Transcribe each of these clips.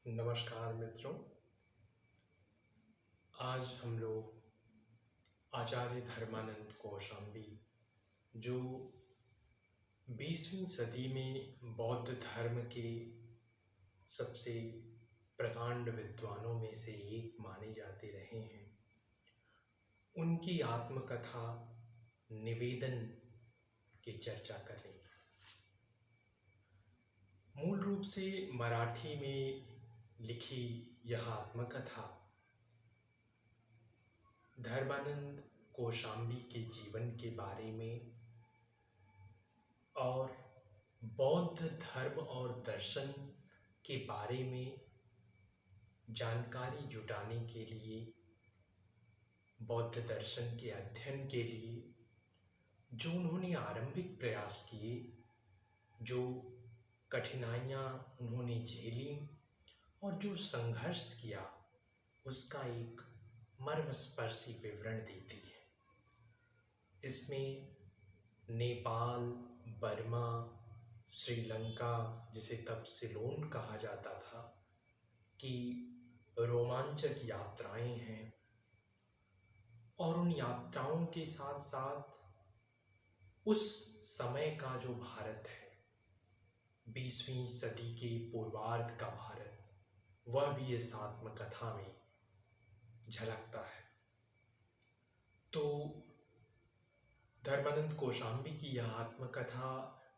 नमस्कार मित्रों। आज हम लोग आचार्य धर्मानंद कौशाम्बी जो 20वीं सदी में बौद्ध धर्म के सबसे प्रकांड विद्वानों में से एक माने जाते रहे हैं, उनकी आत्मकथा निवेदन की चर्चा करेंगे। मूल रूप से मराठी में लिखी यह आत्मकथा धर्मानंद कौशाम्बी के जीवन के बारे में और बौद्ध धर्म और दर्शन के बारे में जानकारी जुटाने के लिए, बौद्ध दर्शन के अध्ययन के लिए जो उन्होंने आरंभिक प्रयास किए, जो कठिनाइयाँ उन्होंने झेली और जो संघर्ष किया, उसका एक मर्मस्पर्शी विवरण देती है। इसमें नेपाल, बर्मा, श्रीलंका, जिसे तब सिलोन कहा जाता था, की रोमांचक यात्राएं हैं और उन यात्राओं के साथ साथ उस समय का जो भारत है, 20वीं सदी के पूर्वार्ध का भारत, वह भी इस आत्मकथा में झलकता है। तो धर्मानंद कौशाम्बी की यह आत्मकथा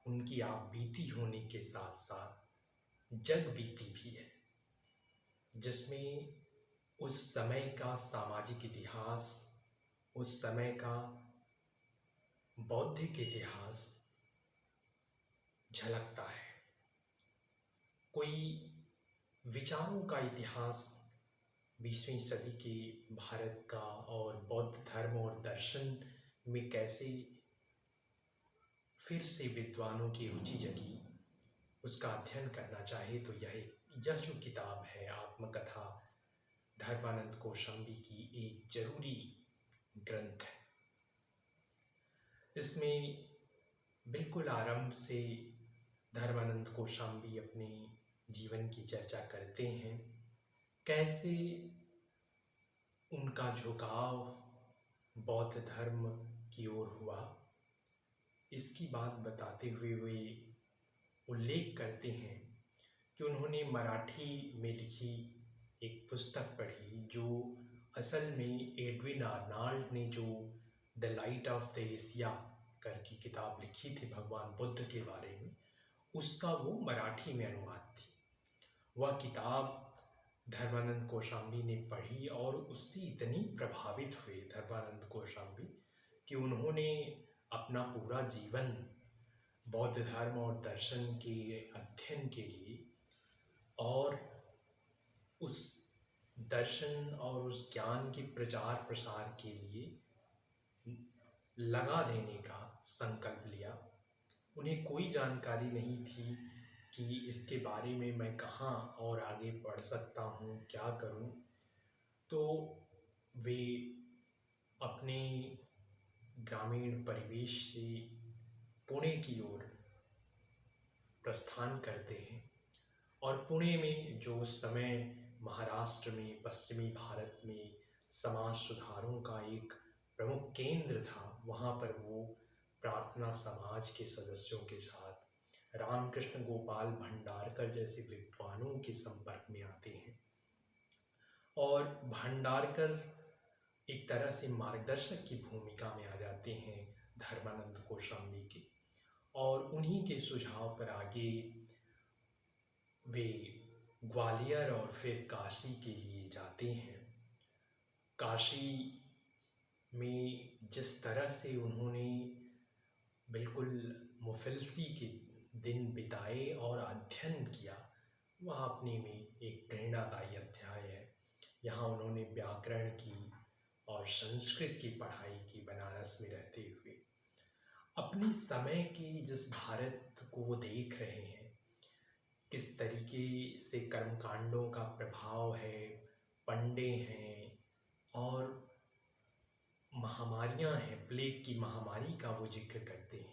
उनकी आप बीती होने के साथ साथ जग बीती भी है, जिसमें उस समय का सामाजिक इतिहास, उस समय का बौद्धिक इतिहास झलकता है। कोई विचारों का इतिहास 20वीं सदी के भारत का और बौद्ध धर्म और दर्शन में कैसे फिर से विद्वानों की रुचि जगी, उसका अध्ययन करना चाहे तो यह जो किताब है, आत्मकथा धर्मानंद कौशाम्बी की, एक जरूरी ग्रंथ है। इसमें बिल्कुल आरंभ से धर्मानंद कौशाम्बी अपने जीवन की चर्चा करते हैं, कैसे उनका झुकाव बौद्ध धर्म की ओर हुआ। इसकी बात बताते हुए वे उल्लेख करते हैं कि उन्होंने मराठी में लिखी एक पुस्तक पढ़ी, जो असल में एडविन आर्नाल्ड ने जो the light of the Asia करके किताब लिखी थी भगवान बुद्ध के बारे में, उसका वो मराठी में अनुवाद थी। वह किताब धर्मानंद कौशाम्बी ने पढ़ी और उससे इतनी प्रभावित हुए धर्मानंद कौशाम्बी कि उन्होंने अपना पूरा जीवन बौद्ध धर्म और दर्शन के अध्ययन के लिए और उस दर्शन और उस ज्ञान के प्रचार प्रसार के लिए लगा देने का संकल्प लिया। उन्हें कोई जानकारी नहीं थी कि इसके बारे में मैं कहाँ और आगे बढ़ सकता हूँ, क्या करूँ। तो वे अपने ग्रामीण परिवेश से पुणे की ओर प्रस्थान करते हैं और पुणे में जो उस समय महाराष्ट्र में, पश्चिमी भारत में समाज सुधारों का एक प्रमुख केंद्र था, वहाँ पर वो प्रार्थना समाज के सदस्यों के साथ रामकृष्ण गोपाल भंडारकर जैसे विद्वानों के संपर्क में आते हैं और भंडारकर एक तरह से मार्गदर्शक की भूमिका में आ जाते हैं धर्मानंद कौशाम्बी के, और उन्हीं के सुझाव पर आगे वे ग्वालियर और फिर काशी के लिए जाते हैं। काशी में जिस तरह से उन्होंने बिल्कुल मुफिलसी के दिन बिताए और अध्ययन किया, वह अपने में एक प्रेरणादायी अध्याय है। यहाँ उन्होंने व्याकरण की और संस्कृत की पढ़ाई की बनारस में रहते हुए। अपने समय की जिस भारत को वो देख रहे हैं, किस तरीके से कर्मकांडों का प्रभाव है, पंडे हैं और महामारियां हैं, प्लेग की महामारी का वो जिक्र करते हैं,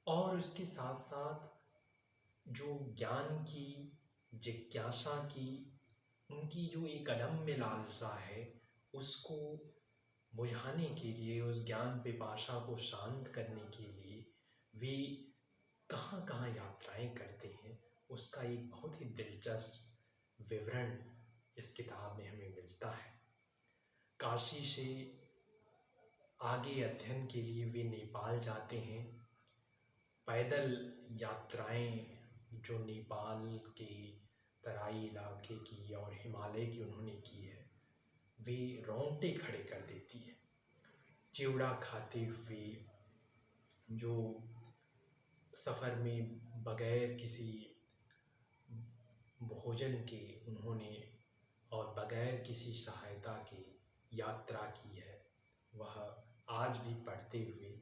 और उसके साथ साथ जो ज्ञान की जिज्ञासा की, उनकी जो एक अदम्य लालसा है, उसको बुझाने के लिए, उस ज्ञान पिपासा को शांत करने के लिए वे कहाँ कहाँ यात्राएं करते हैं, उसका एक बहुत ही दिलचस्प विवरण इस किताब में हमें मिलता है। काशी से आगे अध्ययन के लिए वे नेपाल जाते हैं। पैदल यात्राएं जो नेपाल के तराई इलाके की और हिमालय की उन्होंने की है, वे रोंगटे खड़े कर देती है। चिवड़ा खाते हुए जो सफ़र में बगैर किसी भोजन के उन्होंने और बगैर किसी सहायता के यात्रा की है, वह आज भी पढ़ते हुए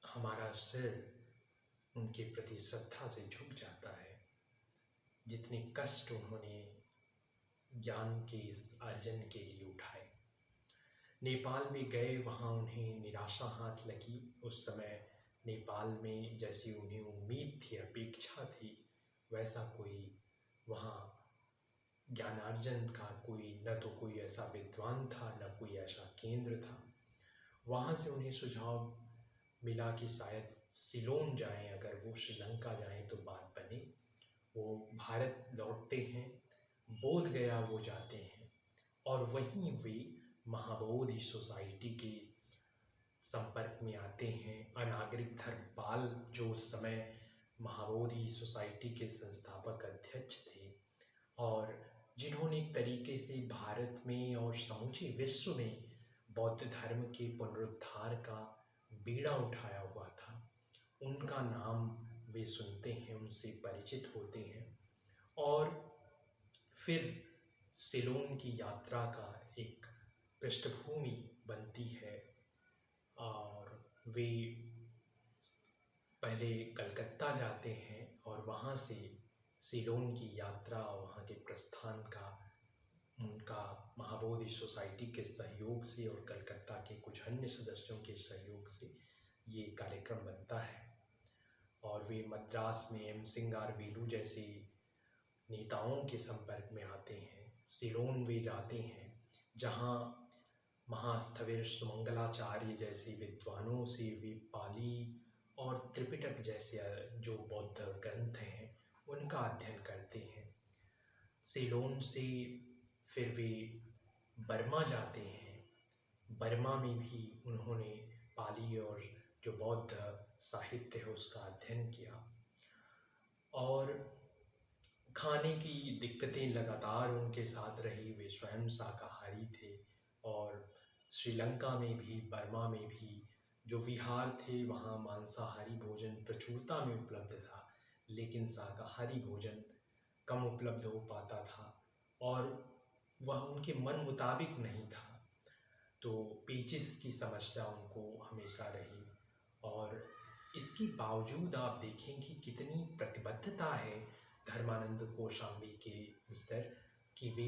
हमारा सिर उनके प्रति श्रद्धा से झुक जाता है। जितने कष्ट उन्होंने ज्ञान के इस अर्जन के लिए उठाए। नेपाल में गए, वहाँ उन्हें निराशा हाथ लगी। उस समय नेपाल में जैसी उन्हें उम्मीद थी, अपेक्षा थी, वैसा कोई वहाँ ज्ञानार्जन का न तो कोई ऐसा विद्वान था, न कोई ऐसा केंद्र था। वहाँ से उन्हें सुझाव मिला कि शायद सिलोन जाएं, अगर वो श्रीलंका जाएं तो बात बने। वो भारत लौटते हैं, बोध गया वो जाते हैं और वहीं वे महाबोधि सोसाइटी के संपर्क में आते हैं। अनागरिक धर्मपाल जो उस समय महाबोधि सोसाइटी के संस्थापक अध्यक्ष थे और जिन्होंने एक तरीके से भारत में और समूचे विश्व में बौद्ध धर्म के पुनरुद्धार का बीड़ा उठाया हुआ था, उनका नाम वे सुनते हैं, उनसे परिचित होते हैं और फिर सिलोन की यात्रा का एक पृष्ठभूमि बनती है और वे पहले कलकत्ता जाते हैं और वहाँ से सिलोन की यात्रा और वहाँ के प्रस्थान का उनका महाबोधि सोसाइटी के सहयोग से और कलकत्ता के कुछ अन्य सदस्यों के सहयोग से ये कार्यक्रम बनता है और वे मद्रास में एम सिंगार वेलू जैसे नेताओं के संपर्क में आते हैं। सिलोन वे जाते हैं जहाँ महास्थविर सुमंगलाचार्य जैसे विद्वानों से वे पाली और त्रिपिटक जैसे जो बौद्ध ग्रंथ हैं उनका अध्ययन करते हैं। सिलोन से फिर वे बर्मा जाते हैं। बर्मा में भी उन्होंने पाली और जो बौद्ध साहित्य है उसका अध्ययन किया और खाने की दिक्कतें लगातार उनके साथ रही। वे स्वयं शाकाहारी थे और श्रीलंका में भी, बर्मा में भी जो विहार थे वहाँ मांसाहारी भोजन प्रचुरता में उपलब्ध था, लेकिन शाकाहारी भोजन कम उपलब्ध हो पाता था और वह उनके मन मुताबिक नहीं था। तो पेचिस की समस्या उनको हमेशा रही और इसके बावजूद आप देखें कि कितनी प्रतिबद्धता है धर्मानंद कौशाम्बी के भीतर कि वे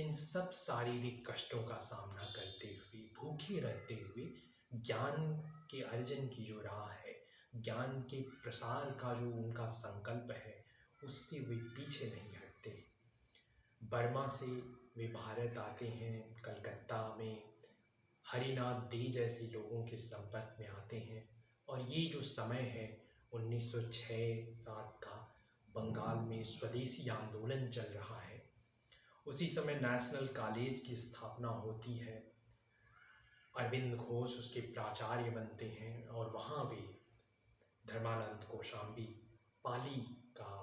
इन सब शारीरिक कष्टों का सामना करते हुए, भूखे रहते हुए ज्ञान के अर्जन की जो राह है, ज्ञान के प्रसार का जो उनका संकल्प है, उससे वे पीछे नहीं हटते। बर्मा से वे भारत आते हैं, कलकत्ता में हरिनाथ दे जैसे लोगों के संपर्क में आते हैं और ये जो समय है 1906-7 का, बंगाल में स्वदेशी आंदोलन चल रहा है। उसी समय नेशनल कॉलेज की स्थापना होती है। अरविंद घोष उसके प्राचार्य बनते हैं और वहाँ वे धर्मानंद कौशाम्बी पाली का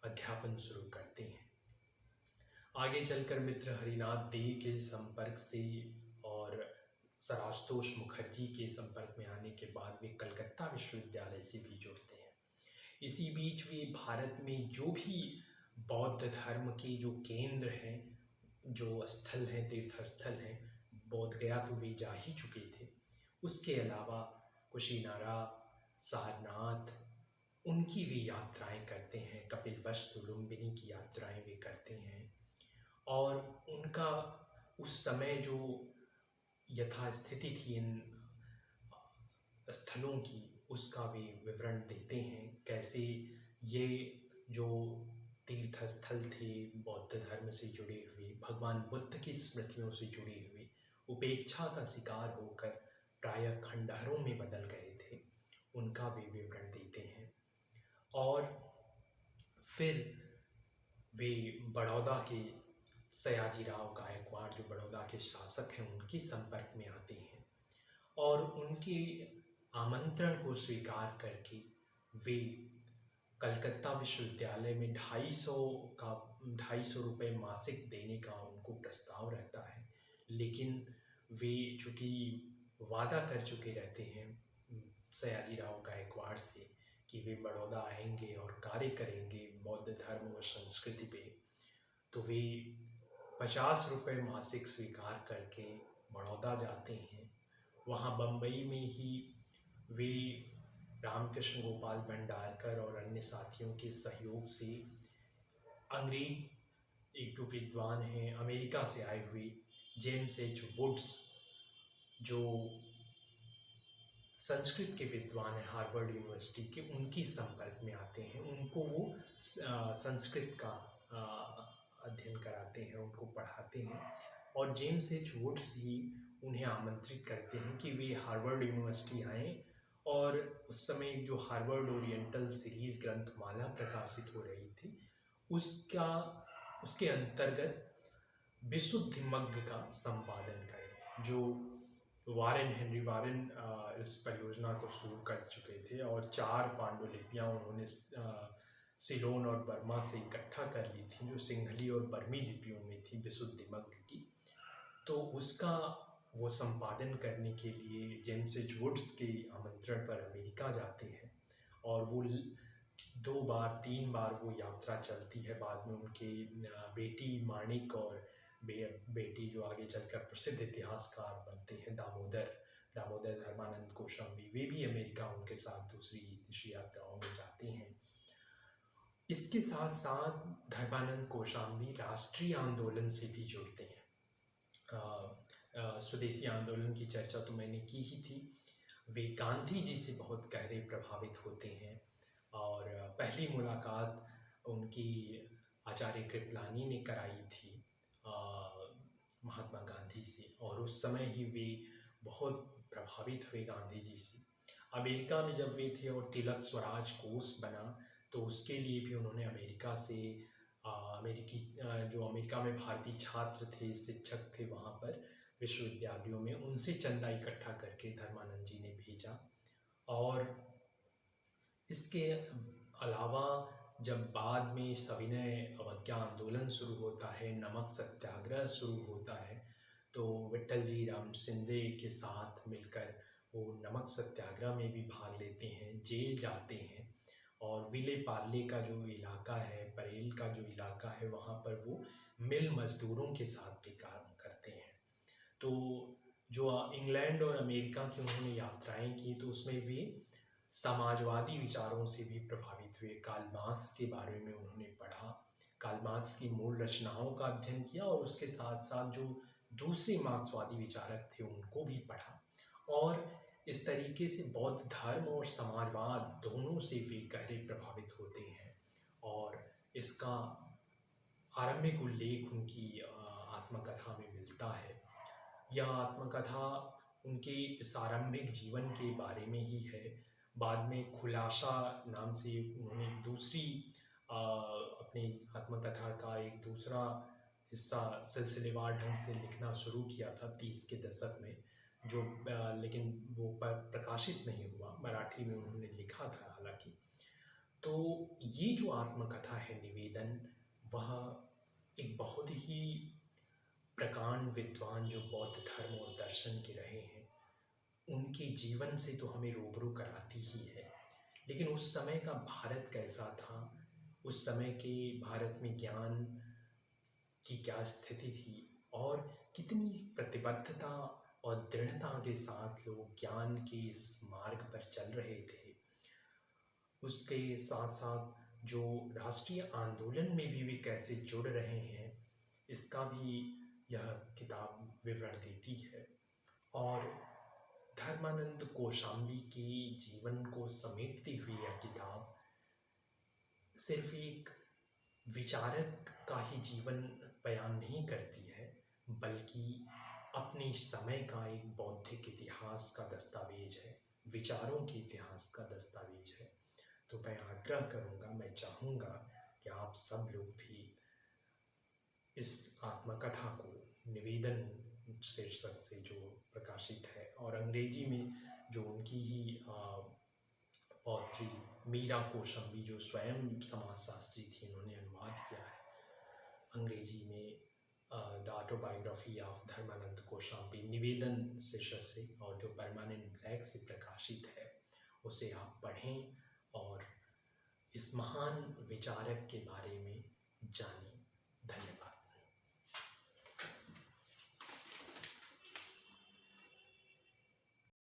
अध्यापन शुरू करते हैं। आगे चलकर मित्र हरिनाथ दे के संपर्क से और सरास्तोष मुखर्जी के संपर्क में आने के बाद वे कलकत्ता विश्वविद्यालय से भी जुड़ते हैं। इसी बीच वे भारत में जो भी बौद्ध धर्म के जो केंद्र हैं, जो स्थल हैं, तीर्थ स्थल हैं, बोध गया तो वे जा ही चुके थे, उसके अलावा कुशीनारा, सारनाथ, उनकी वे यात्राएं करते हैं। कपिलवस्तु, लुम्बिनी की यात्राएं वे करते हैं और उनका उस समय जो यथास्थिति थी इन स्थलों की, उसका वे विवरण देते हैं। कैसे ये जो तीर्थ स्थल थे, बौद्ध धर्म से जुड़े हुए, भगवान बुद्ध की स्मृतियों से जुड़े हुए, उपेक्षा का शिकार होकर प्रायः खंडहरों में बदल गए थे, उनका भी विवरण देते हैं। और फिर वे बड़ौदा के सयाजीराव गायकवाड़, जो बड़ौदा के शासक हैं, उनके संपर्क में आते हैं और उनके आमंत्रण को स्वीकार करके वे कलकत्ता विश्वविद्यालय में 250 रुपये मासिक देने का उनको प्रस्ताव रहता है। लेकिन वे चूँकि वादा कर चुके रहते हैं सयाजीराव गायकवाड़ से कि वे बड़ौदा आएंगे और कार्य करेंगे बौद्ध धर्म और संस्कृति पे, तो वे 50 रुपये मासिक स्वीकार करके बड़ौदा जाते हैं। वहाँ बम्बई में ही वे रामकृष्ण गोपाल भंडारकर और अन्य साथियों के सहयोग से अंग्रेज एक जो विद्वान हैं अमेरिका से आए हुए जेम्स एच वुड्स, जो संस्कृत के विद्वान हैं हार्वर्ड यूनिवर्सिटी के, उनके संपर्क में आते हैं। उनको वो संस्कृत का अध्ययन कराते हैं, उनको पढ़ाते हैं और जेम्स एच वुड्स ही उन्हें आमंत्रित करते हैं कि वे हार्वर्ड यूनिवर्सिटी आएँ। और उस समय जो हार्वर्ड ओरिएंटल सीरीज़ ग्रंथमाला प्रकाशित हो रही थी, उसके अंतर्गत विशुद्धिमग्ग का संपादन करें। जो हेनरी वारेन इस परियोजना को शुरू कर चुके थे और 4 पांडुलिपियाँ उन्होंने सिलोन और बर्मा से इकट्ठा कर ली थी, जो सिंहली और बर्मी लिपियों में थी विशुद्धिमग्ग की। तो उसका वो संपादन करने के लिए जेम्स एच वुड्स के आमंत्रण पर अमेरिका जाते हैं और वो 2 बार 3 बार वो यात्रा चलती है। बाद में उनके बेटी माणिक और बेटी जो आगे चलकर प्रसिद्ध इतिहासकार बनते हैं दामोदर धर्मानंद कौशाम्बी, वे भी अमेरिका उनके साथ दूसरी यात्राओं में जाते हैं। इसके साथ साथ धर्मानंद कौशाम्बी राष्ट्रीय आंदोलन से भी जुड़ते हैं। स्वदेशी आंदोलन की चर्चा तो मैंने की ही थी। वे गांधी जी से बहुत गहरे प्रभावित होते हैं और पहली मुलाकात उनकी आचार्य कृपलानी ने कराई थी महात्मा गांधी से, और उस समय ही वे बहुत प्रभावित हुए गांधी जी से। अमेरिका में जब वे थे और तिलक स्वराज कोष बना, तो उसके लिए भी उन्होंने अमेरिका से जो अमेरिका में भारतीय छात्र थे, शिक्षक थे वहाँ पर विश्वविद्यालयों में, उनसे चंदा इकट्ठा करके धर्मानंद जी ने भेजा। और इसके अलावा जब बाद में सविनय अवज्ञा आंदोलन शुरू होता है, नमक सत्याग्रह शुरू होता है, तो विट्ठल जी राम सिंधे के साथ मिलकर वो नमक सत्याग्रह में भी भाग लेते हैं, जेल जाते हैं और विले पार्ले का जो इलाका है, बरेल का जो इलाका है, वहाँ पर वो मिल मजदूरों के साथ भी काम करते हैं। तो जो इंग्लैंड और अमेरिका की उन्होंने यात्राएं की, तो उसमें वे समाजवादी विचारों से भी प्रभावित हुए। कार्ल मार्क्स के बारे में उन्होंने पढ़ा, कार्ल मार्क्स की मूल रचनाओं का अध्ययन किया और उसके साथ साथ जो दूसरे मार्क्सवादी विचारक थे उनको भी पढ़ा। और इस तरीके से बौद्ध धर्म और समाजवाद दोनों से वे गहरे प्रभावित होते हैं। और इसका आरंभिक उल्लेख उनकी आत्मकथा में मिलता है। यह आत्मकथा उनके इस आरंभिक जीवन के बारे में ही है। बाद में खुलासा नाम से उन्होंने दूसरी अपनी आत्मकथा का एक दूसरा हिस्सा सिलसिलेवार ढंग से लिखना शुरू किया था 30 के दशक में, जो लेकिन वो प्रकाशित नहीं हुआ। मराठी में उन्होंने लिखा था हालांकि। तो ये जो आत्मकथा है निवेदन, वह एक बहुत ही प्रकांड विद्वान जो बौद्ध धर्म और दर्शन के रहे हैं, उनके जीवन से तो हमें रूबरू कराती ही है। लेकिन उस समय का भारत कैसा था, उस समय के भारत में ज्ञान की क्या स्थिति थी और कितनी प्रतिबद्धता और दृढ़ता के साथ लोग ज्ञान के इस मार्ग पर चल रहे थे, उसके साथ साथ जो राष्ट्रीय आंदोलन में भी वे कैसे जुड़ रहे हैं, इसका भी यह किताब विवरण देती है। और धर्मानंद कौशाम्बी के जीवन को समेटती हुई यह किताब सिर्फ एक विचारक का ही जीवन बयान नहीं करती है, बल्कि अपने समय का एक बौद्धिक इतिहास का दस्तावेज है, विचारों के इतिहास का दस्तावेज है। तो मैं आग्रह करूँगा, मैं चाहूँगा कि आप सब लोग भी इस आत्मकथा को निवेदन शीर्षक से जो प्रकाशित है, और अंग्रेजी में जो उनकी ही पौत्री मीरा कोशंबी, जो स्वयं समाजशास्त्री थी, उन्होंने अनुवाद किया है अंग्रेजी में, the autobiography of Dharmanand Kaushambi, निवेदन शीर्षक से, और जो परमानेंट ब्लैक से प्रकाशित है, उसे आप पढ़ें और इस महान विचारक के बारे में जानें। धन्यवाद।